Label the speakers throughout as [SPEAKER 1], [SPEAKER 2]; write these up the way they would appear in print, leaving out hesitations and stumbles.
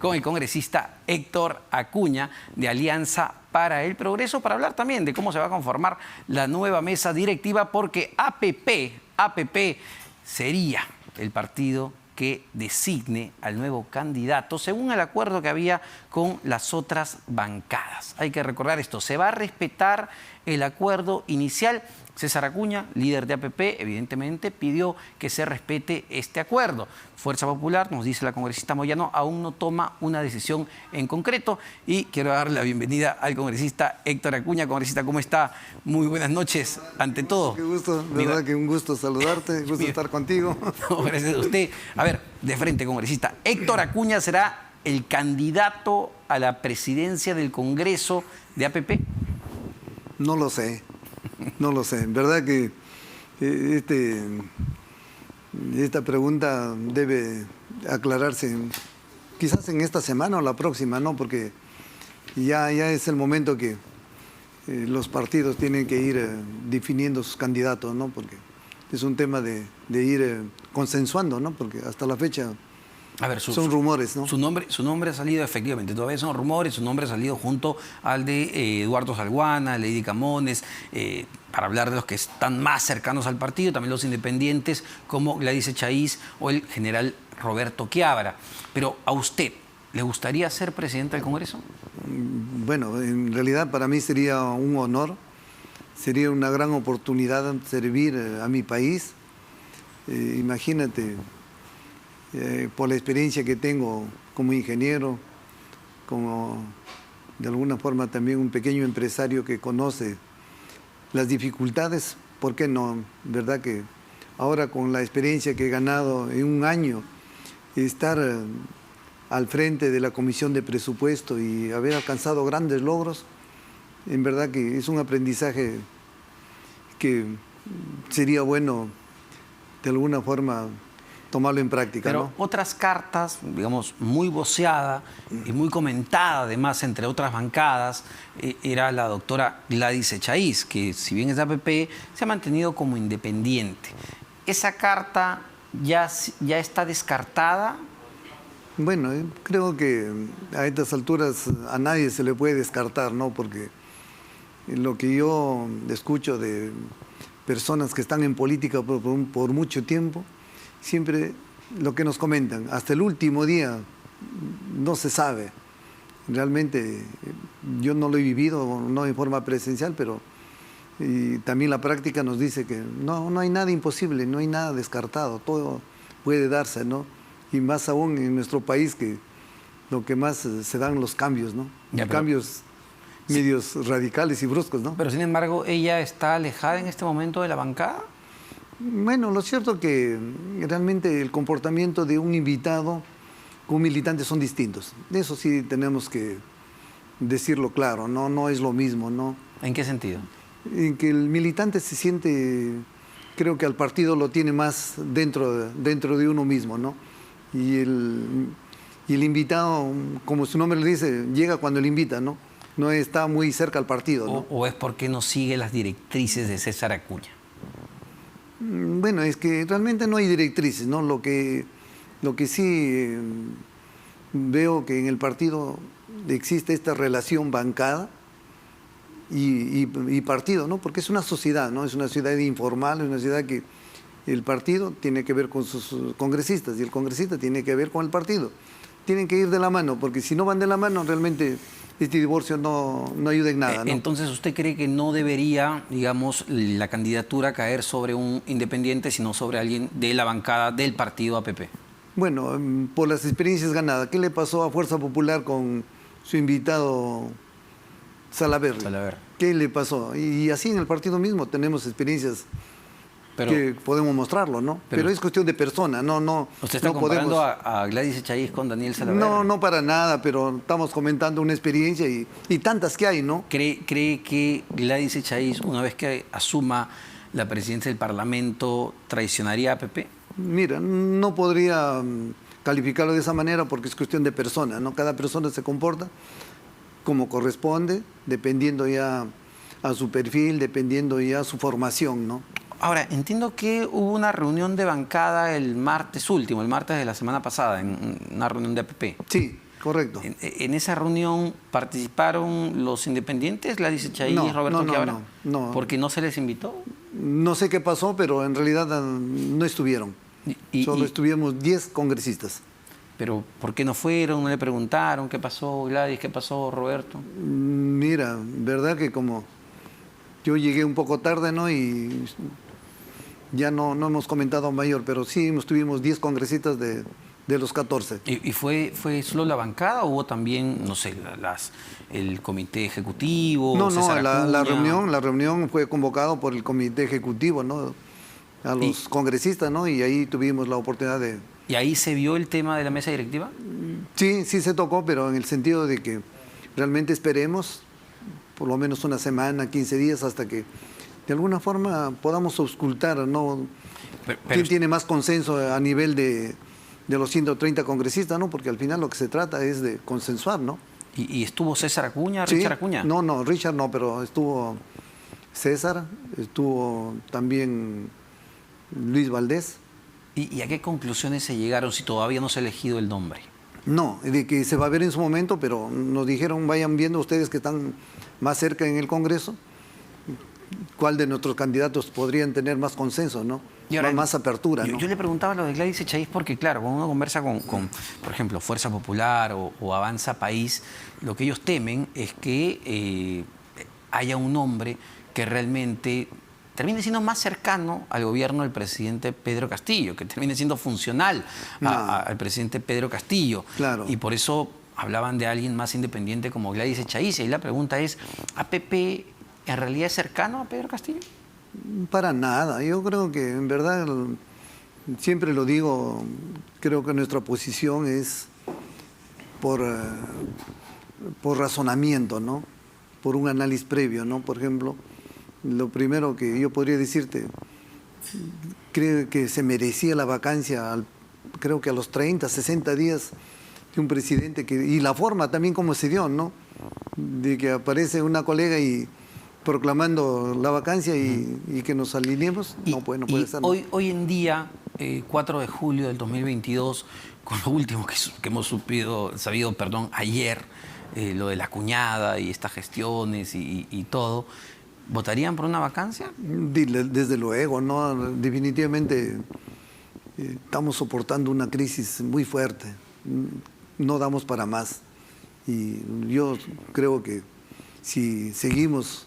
[SPEAKER 1] con el congresista Héctor Acuña de Alianza para el Progreso, para hablar también de cómo se va a conformar la nueva mesa directiva, porque APP sería el partido que designe al nuevo candidato según el acuerdo que había con las otras bancadas. Hay que recordar esto, se va a respetar el acuerdo inicial. César Acuña, líder de APP, evidentemente pidió que se respete este acuerdo. Fuerza Popular, nos dice la congresista Moyano, aún no toma una decisión en concreto. Y quiero darle la bienvenida al congresista Héctor Acuña. Congresista, ¿cómo está? Muy buenas noches, ante todo.
[SPEAKER 2] Qué gusto, de verdad que un gusto saludarte, gusto estar contigo.
[SPEAKER 1] No, gracias a usted. A ver, de frente, congresista. Héctor Acuña será el candidato a la presidencia del Congreso de APP.
[SPEAKER 2] No lo sé. No lo sé, en verdad que esta pregunta debe aclararse quizás en esta semana o la próxima, ¿no? Porque ya es el momento que los partidos tienen que ir definiendo sus candidatos, ¿no? Porque es un tema de ir consensuando, ¿no? Porque hasta la fecha
[SPEAKER 1] a ver,
[SPEAKER 2] son rumores, ¿no?
[SPEAKER 1] Su nombre ha salido, efectivamente, todavía son rumores, su nombre ha salido junto al de Eduardo Salguana, Lady Camones, para hablar de los que están más cercanos al partido, también los independientes como Gladys Echaíz o el general Roberto Quiabra. Pero a usted, ¿le gustaría ser presidente del Congreso?
[SPEAKER 2] Bueno, en realidad para mí sería un honor, sería una gran oportunidad servir a mi país. Imagínate, por la experiencia que tengo como ingeniero, como de alguna forma también un pequeño empresario que conoce las dificultades, ¿por qué no? ¿Verdad que ahora con la experiencia que he ganado en un año, estar al frente de la Comisión de Presupuesto y haber alcanzado grandes logros, en verdad que es un aprendizaje que sería bueno de alguna forma tomarlo en práctica.
[SPEAKER 1] Pero
[SPEAKER 2] ¿no?
[SPEAKER 1] otras cartas, digamos, muy voceada y muy comentada, además, entre otras bancadas, era la doctora Gladys Echaíz, que si bien es de APP, se ha mantenido como independiente. ¿Esa carta ya está descartada?
[SPEAKER 2] Bueno, creo que a estas alturas a nadie se le puede descartar, ¿no? Porque lo que yo escucho de personas que están en política por mucho tiempo, siempre lo que nos comentan, hasta el último día no se sabe. Realmente yo no lo he vivido, no en forma presencial, pero también la práctica nos dice que no hay nada imposible, no hay nada descartado, todo puede darse, ¿no? Y más aún en nuestro país, que lo que más se dan los cambios, ¿no? Cambios medios radicales y bruscos, ¿no?
[SPEAKER 1] Pero sin embargo, ¿ella está alejada en este momento de la bancada?
[SPEAKER 2] Bueno, lo cierto es que realmente el comportamiento de un invitado con un militante son distintos. Eso sí tenemos que decirlo claro, no es lo mismo, ¿no?
[SPEAKER 1] ¿En qué sentido?
[SPEAKER 2] En que el militante se siente, creo que al partido lo tiene más dentro de uno mismo, ¿no? Y el invitado, como su nombre le dice, llega cuando le invita, ¿no? No está muy cerca al partido, ¿no?
[SPEAKER 1] ¿O es porque no sigue las directrices de César Acuña?
[SPEAKER 2] Bueno, es que realmente no hay directrices, ¿no? Lo que sí veo que en el partido existe esta relación bancada y partido, ¿no? Porque es una sociedad, ¿no? Es una sociedad informal, es una sociedad que el partido tiene que ver con sus congresistas y el congresista tiene que ver con el partido. Tienen que ir de la mano, porque si no van de la mano, realmente este divorcio no ayuda en nada, ¿no?
[SPEAKER 1] Entonces, ¿usted cree que no debería, digamos, la candidatura caer sobre un independiente, sino sobre alguien de la bancada del partido APP?
[SPEAKER 2] Bueno, por las experiencias ganadas. ¿Qué le pasó a Fuerza Popular con su invitado Salaverry? ¿Qué le pasó? Y así en el partido mismo tenemos experiencias que podemos mostrarlo, ¿no? Pero es cuestión de persona, no.
[SPEAKER 1] ¿Usted está comparando a Gladys Echaíz con Daniel Salaverry?
[SPEAKER 2] No para nada, pero estamos comentando una experiencia y tantas que hay, ¿no?
[SPEAKER 1] ¿Cree que Gladys Echaíz, una vez que asuma la presidencia del Parlamento, traicionaría a APP?
[SPEAKER 2] Mira, no podría calificarlo de esa manera porque es cuestión de persona, ¿no? Cada persona se comporta como corresponde, dependiendo ya a su perfil, dependiendo ya a su formación, ¿no?
[SPEAKER 1] Ahora, entiendo que hubo una reunión de bancada el martes último, el martes de la semana pasada, en una reunión de APP.
[SPEAKER 2] Sí, Correcto.
[SPEAKER 1] En esa reunión participaron los independientes, Gladys Echaíz
[SPEAKER 2] No,
[SPEAKER 1] y Roberto
[SPEAKER 2] no,
[SPEAKER 1] Quiabra,
[SPEAKER 2] no.
[SPEAKER 1] porque no se les invitó.
[SPEAKER 2] No sé qué pasó, pero en realidad no estuvieron. Solo estuvimos 10 congresistas.
[SPEAKER 1] Pero ¿por qué no fueron? ¿No le preguntaron qué pasó, Gladys? ¿Qué pasó, Roberto?
[SPEAKER 2] Mira, verdad que como yo llegué un poco tarde, ¿no? Y ya no hemos comentado mayor, pero sí estuvimos 10 congresistas de los 14.
[SPEAKER 1] ¿Y fue solo la bancada o hubo también, no sé, el comité ejecutivo?
[SPEAKER 2] No,
[SPEAKER 1] César
[SPEAKER 2] la
[SPEAKER 1] Acuña?
[SPEAKER 2] reunión fue convocado por el comité ejecutivo, ¿no? A los congresistas, ¿no? Y ahí tuvimos la oportunidad de...
[SPEAKER 1] ¿Y ahí se vio el tema de la mesa directiva?
[SPEAKER 2] Sí se tocó, pero en el sentido de que realmente esperemos por lo menos una semana, 15 días, hasta que de alguna forma podamos auscultar, ¿no? ¿Quién tiene más consenso a nivel de los 130 congresistas, ¿no? Porque al final lo que se trata es de consensuar, ¿no?
[SPEAKER 1] ¿Y estuvo César Acuña,
[SPEAKER 2] Sí.
[SPEAKER 1] Richard Acuña?
[SPEAKER 2] No, Richard no, pero estuvo César, estuvo también Luis Valdés.
[SPEAKER 1] ¿Y a qué conclusiones se llegaron si todavía no se ha elegido el nombre?
[SPEAKER 2] No, de que se va a ver en su momento, pero nos dijeron, vayan viendo ustedes que están más cerca en el Congreso, cuál de nuestros candidatos podrían tener más consenso, ¿no?
[SPEAKER 1] Y ahora,
[SPEAKER 2] más apertura, ¿no?
[SPEAKER 1] Yo le preguntaba lo de Gladys Echaíz porque, claro, cuando uno conversa con por ejemplo, Fuerza Popular o Avanza País, lo que ellos temen es que haya un hombre que realmente termine siendo más cercano al gobierno del presidente Pedro Castillo, que termine siendo funcional al presidente Pedro Castillo.
[SPEAKER 2] Claro.
[SPEAKER 1] Y por eso hablaban de alguien más independiente como Gladys Echaíz. Y la pregunta es, ¿APP en realidad es cercano a Pedro Castillo?
[SPEAKER 2] Para nada. Yo creo que, en verdad, siempre lo digo, creo que nuestra posición es por razonamiento, ¿no? Por un análisis previo, ¿no? Por ejemplo, lo primero que yo podría decirte, creo que se merecía la vacancia, creo que a los 30, 60 días de un presidente, y la forma también como se dio, ¿no? De que aparece una colega y proclamando la vacancia y que nos alineemos, no puede ser. ¿no?
[SPEAKER 1] Hoy en día, 4 de julio del 2022, con lo último que hemos sabido ayer, lo de la cuñada y estas gestiones y todo, ¿votarían por una vacancia?
[SPEAKER 2] Desde luego, ¿no? Definitivamente estamos soportando una crisis muy fuerte, no damos para más. Y yo creo que si seguimos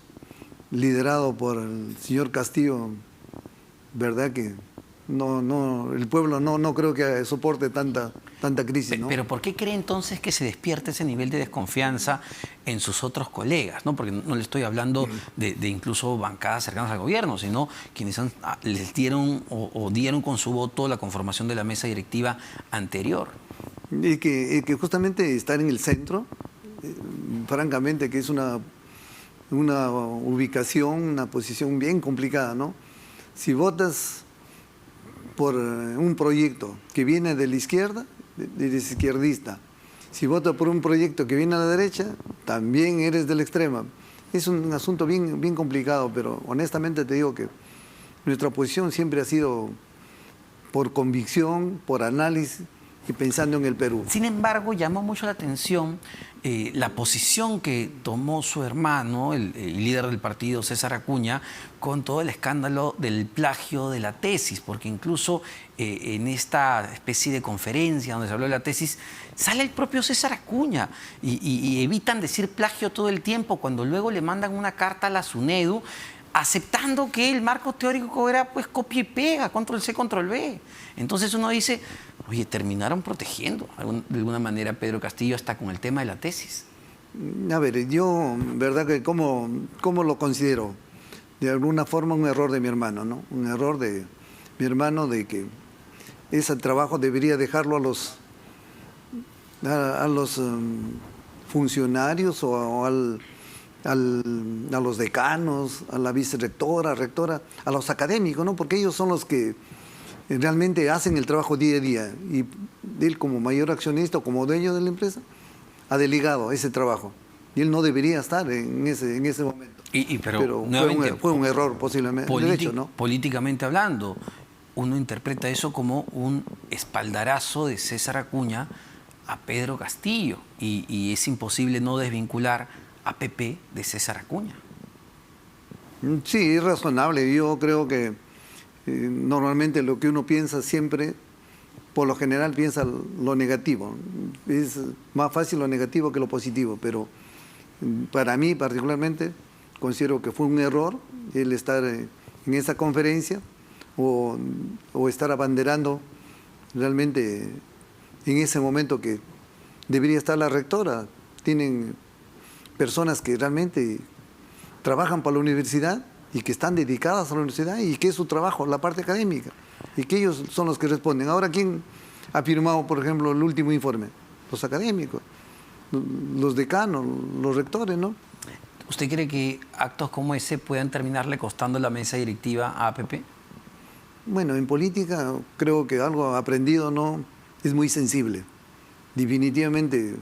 [SPEAKER 2] liderado por el señor Castillo, verdad que el pueblo no creo que soporte tanta crisis, ¿no?
[SPEAKER 1] Pero ¿por qué cree entonces que se despierta ese nivel de desconfianza en sus otros colegas? ¿No? Porque no le estoy hablando de incluso bancadas cercanas al gobierno, sino quienes les dieron o dieron con su voto la conformación de la mesa directiva anterior.
[SPEAKER 2] Y que justamente estar en el centro, francamente, que es una ubicación, una posición bien complicada, ¿no? Si votas por un proyecto que viene de la izquierda, eres izquierdista. Si votas por un proyecto que viene a la derecha, también eres de la extrema. Es un asunto bien complicado, pero honestamente te digo que nuestra posición siempre ha sido por convicción, por análisis y pensando en el Perú.
[SPEAKER 1] Sin embargo, llamó mucho la atención la posición que tomó su hermano, el líder del partido, César Acuña, con todo el escándalo del plagio de la tesis, porque incluso en esta especie de conferencia donde se habló de la tesis, sale el propio César Acuña y evitan decir plagio todo el tiempo, cuando luego le mandan una carta a la SUNEDU aceptando que el marco teórico era pues copia y pega, control C, control V. Entonces uno dice, oye, terminaron protegiendo de alguna manera a Pedro Castillo hasta con el tema de la tesis.
[SPEAKER 2] A ver, yo, verdad que cómo lo considero, de alguna forma un error de mi hermano, ¿no? Un error de mi hermano de que ese trabajo debería dejarlo a los funcionarios o a los decanos, a la vicerrectora, rectora, a los académicos, ¿no? Porque ellos son los que realmente hacen el trabajo día a día. Y él, como mayor accionista o como dueño de la empresa, ha delegado ese trabajo. Y él no debería estar en ese momento. Pero fue un error posiblemente. De hecho, ¿no?
[SPEAKER 1] Políticamente hablando, uno interpreta eso como un espaldarazo de César Acuña a Pedro Castillo y es imposible no desvincular a APP de César Acuña.
[SPEAKER 2] Sí, es razonable. Yo creo que normalmente lo que uno piensa siempre, por lo general piensa lo negativo. Es más fácil lo negativo que lo positivo, pero para mí particularmente considero que fue un error el estar en esa conferencia o estar abanderando realmente en ese momento que debería estar la rectora. Tienen personas que realmente trabajan para la universidad y que están dedicadas a la universidad y que es su trabajo, la parte académica, y que ellos son los que responden. Ahora, ¿quién ha firmado, por ejemplo, el último informe? Los académicos, los decanos, los rectores, ¿no?
[SPEAKER 1] ¿Usted cree que actos como ese puedan terminarle costando la mesa directiva a APP?
[SPEAKER 2] Bueno, en política creo que algo aprendido no es muy sensible. Definitivamente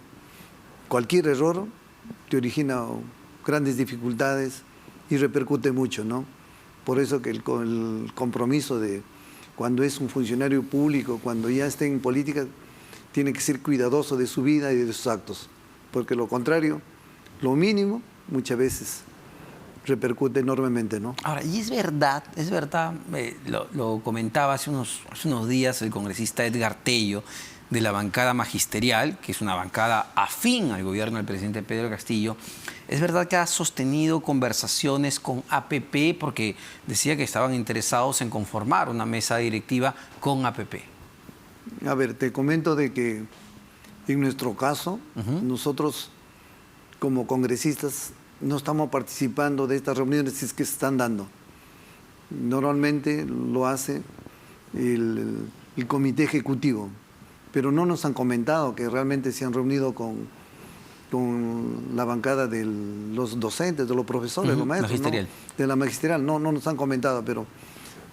[SPEAKER 2] cualquier error te origina grandes dificultades y repercute mucho, ¿no? Por eso que el compromiso de cuando es un funcionario público, cuando ya esté en política, tiene que ser cuidadoso de su vida y de sus actos, porque lo contrario, lo mínimo, muchas veces repercute enormemente, ¿no?
[SPEAKER 1] Ahora, y es verdad, lo comentaba hace unos días el congresista Edgar Tello, de la bancada magisterial, que es una bancada afín al gobierno del presidente Pedro Castillo. Es verdad que ha sostenido conversaciones con APP porque decía que estaban interesados en conformar una mesa directiva con APP.
[SPEAKER 2] A ver, te comento de que en nuestro caso, nosotros como congresistas no estamos participando de estas reuniones que se están dando. Normalmente lo hace el comité ejecutivo, pero no nos han comentado que realmente se han reunido con la bancada de los docentes, de los profesores, los maestros,
[SPEAKER 1] magisterial.
[SPEAKER 2] ¿no? De la magisterial. No nos han comentado, pero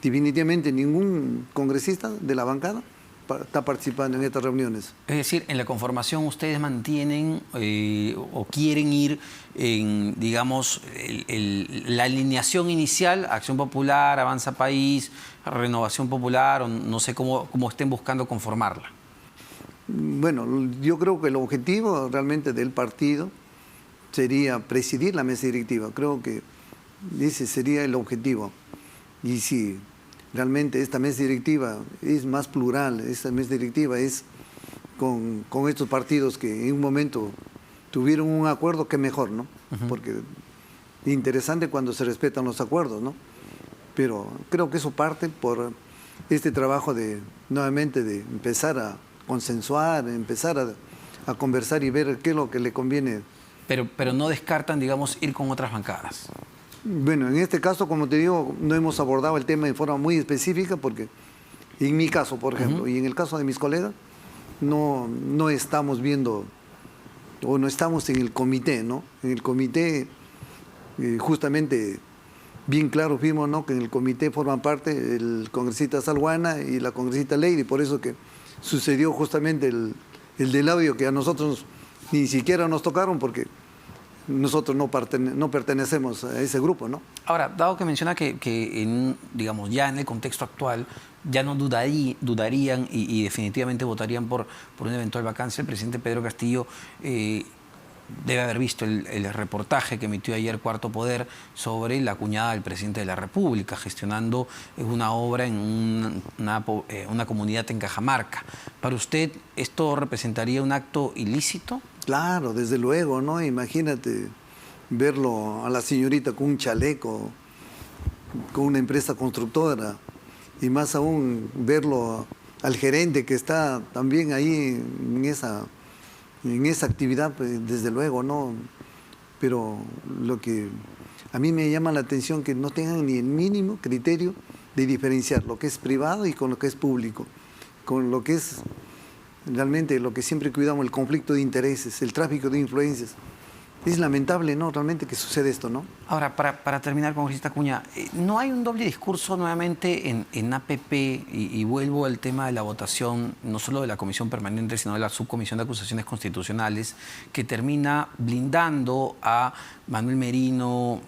[SPEAKER 2] definitivamente ningún congresista de la bancada está participando en estas reuniones.
[SPEAKER 1] Es decir, en la conformación ustedes mantienen o quieren ir en, digamos, la alineación inicial, Acción Popular, Avanza País, Renovación Popular, o no sé cómo estén buscando conformarla.
[SPEAKER 2] Bueno, yo creo que el objetivo realmente del partido sería presidir la mesa directiva. Creo que ese sería el objetivo. Y si realmente esta mesa directiva es más plural, esta mesa directiva es con estos partidos que en un momento tuvieron un acuerdo, que mejor, ¿no? Porque es interesante cuando se respetan los acuerdos, ¿no? Pero creo que eso parte por este trabajo nuevamente de empezar a consensuar, empezar a conversar y ver qué es lo que le conviene.
[SPEAKER 1] Pero no descartan, digamos, ir con otras bancadas.
[SPEAKER 2] Bueno, en este caso, como te digo, no hemos abordado el tema de forma muy específica porque en mi caso, por ejemplo, y en el caso de mis colegas, no estamos viendo o no estamos en el comité, ¿no? En el comité, justamente, bien claro vimos, ¿no?, que en el comité forman parte el congresista Salguana y la congresista Leydi, por eso que sucedió justamente el del audio que a nosotros ni siquiera nos tocaron porque nosotros no pertenecemos a ese grupo, ¿no?
[SPEAKER 1] Ahora, dado que menciona que digamos, ya en el contexto actual ya no dudarían y definitivamente votarían por una eventual vacancia, el presidente Pedro Castillo debe haber visto el reportaje que emitió ayer Cuarto Poder sobre la cuñada del presidente de la República gestionando una obra en una comunidad en Cajamarca. ¿Para usted esto representaría un acto ilícito?
[SPEAKER 2] Claro, desde luego, ¿no? Imagínate verlo a la señorita con un chaleco, con una empresa constructora, y más aún verlo al gerente que está también ahí en esa actividad, pues, desde luego, ¿no? Pero lo que a mí me llama la atención que no tengan ni el mínimo criterio de diferenciar lo que es privado y con lo que es público, con lo que es realmente lo que siempre cuidamos, el conflicto de intereses, el tráfico de influencias. Es lamentable, ¿no?, realmente que sucede esto, ¿no?
[SPEAKER 1] Ahora, para terminar, congresista Acuña, ¿no hay un doble discurso nuevamente en APP? Y vuelvo al tema de la votación, no solo de la Comisión Permanente, sino de la Subcomisión de Acusaciones Constitucionales, que termina blindando a Manuel Merino,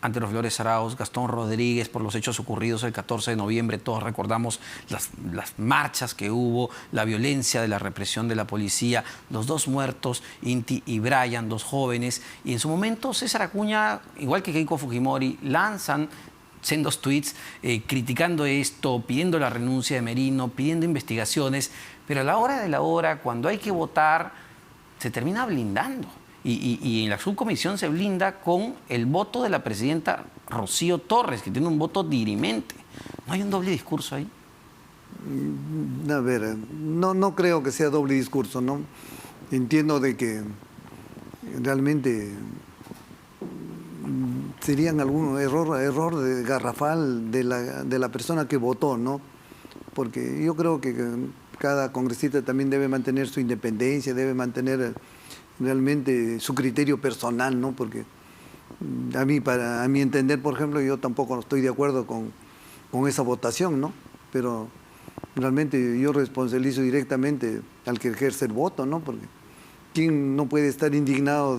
[SPEAKER 1] Antero Flores Arauz, Gastón Rodríguez, por los hechos ocurridos el 14 de noviembre. Todos recordamos las marchas que hubo, la violencia de la represión de la policía, los dos muertos, Inti y Brian, dos jóvenes. Y en su momento César Acuña, igual que Keiko Fujimori, lanzan sendos tweets criticando esto, pidiendo la renuncia de Merino, pidiendo investigaciones, pero a la hora de la hora, cuando hay que votar, se termina blindando. Y en la subcomisión se blinda con el voto de la presidenta Rocío Torres, que tiene un voto dirimente. ¿No hay un doble discurso ahí?
[SPEAKER 2] A ver, no creo que sea doble discurso, ¿no? Entiendo de que realmente serían algún error de garrafal de la persona que votó, ¿no? Porque yo creo que cada congresista también debe mantener su independencia, debe mantener realmente su criterio personal, ¿no? Porque a mi entender, por ejemplo, yo tampoco estoy de acuerdo con esa votación, ¿no? Pero realmente yo responsabilizo directamente al que ejerce el voto, ¿no? Porque ¿quién no puede estar indignado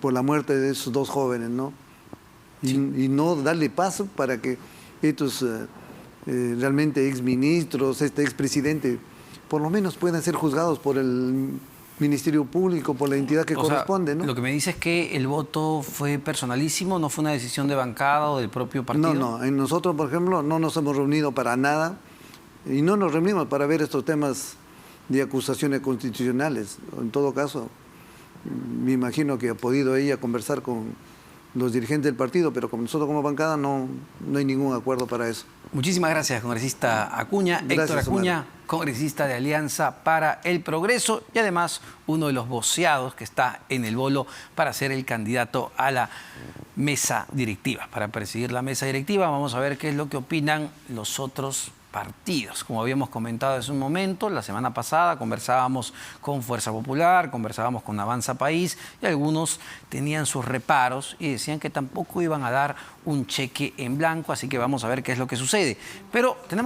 [SPEAKER 2] por la muerte de esos dos jóvenes, ¿no? Y no darle paso para que estos realmente exministros, este expresidente, por lo menos puedan ser juzgados por el Ministerio Público, por la entidad que corresponde, ¿no?
[SPEAKER 1] Lo que me dice es que el voto fue personalísimo, no fue una decisión de bancada o del propio partido.
[SPEAKER 2] No, nosotros, por ejemplo, no nos hemos reunido para nada y no nos reunimos para ver estos temas de acusaciones constitucionales. En todo caso, me imagino que ha podido ella conversar con los dirigentes del partido, pero como nosotros como bancada no hay ningún acuerdo para eso.
[SPEAKER 1] Muchísimas gracias, congresista Acuña.
[SPEAKER 2] Gracias,
[SPEAKER 1] Héctor Acuña,
[SPEAKER 2] Omar.
[SPEAKER 1] congresista de Alianza para el Progreso y además uno de los voceados que está en el bolo para ser el candidato a la mesa directiva, para presidir la mesa directiva. Vamos a ver qué es lo que opinan los otros partidos. Como habíamos comentado hace un momento, la semana pasada conversábamos con Fuerza Popular, conversábamos con Avanza País y algunos tenían sus reparos y decían que tampoco iban a dar un cheque en blanco, así que vamos a ver qué es lo que sucede. Pero tenemos